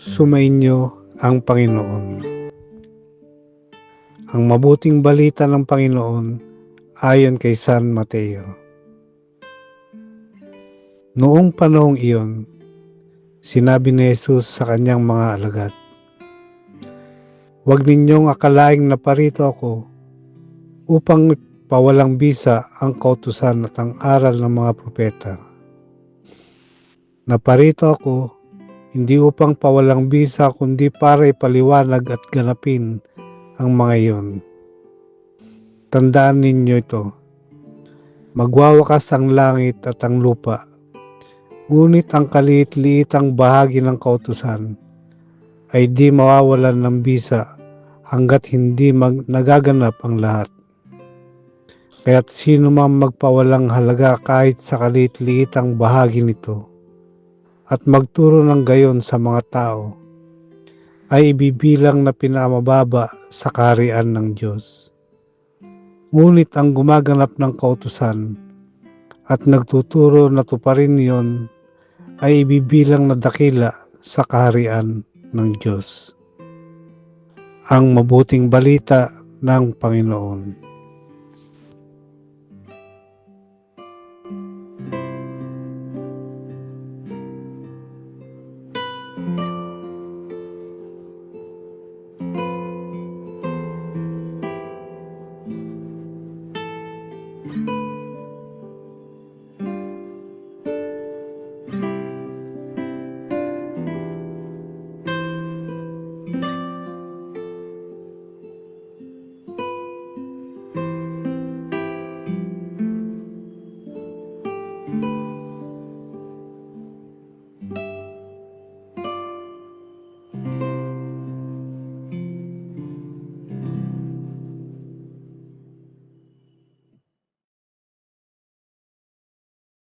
Sumainyo ang Panginoon. Ang mabuting balita ng Panginoon ayon kay San Mateo. Noong panahong iyon, sinabi ni Jesus sa kanyang mga alagad, "Huwag ninyong akalaing naparito ako upang pawalang bisa ang kautusan at ang aral ng mga propeta. Naparito ako hindi upang pawalang bisa kundi para ipaliwanag at ganapin ang mga iyon. Tandaan ninyo ito, magwawakas ang langit at ang lupa, ngunit ang kaliit-liitang bahagi ng kautusan ay di mawawalan ng bisa hanggat hindi nagaganap ang lahat. Kaya't sino man magpawalang halaga kahit sa kaliit-liitang bahagi nito, at magturo ng gayon sa mga tao, ay ibibilang na pinamababa sa kaharian ng Diyos. Ngunit ang gumaganap ng kautusan at nagtuturo na tuparin iyon ay ibibilang na dakila sa kaharian ng Diyos." Ang mabuting balita ng Panginoon.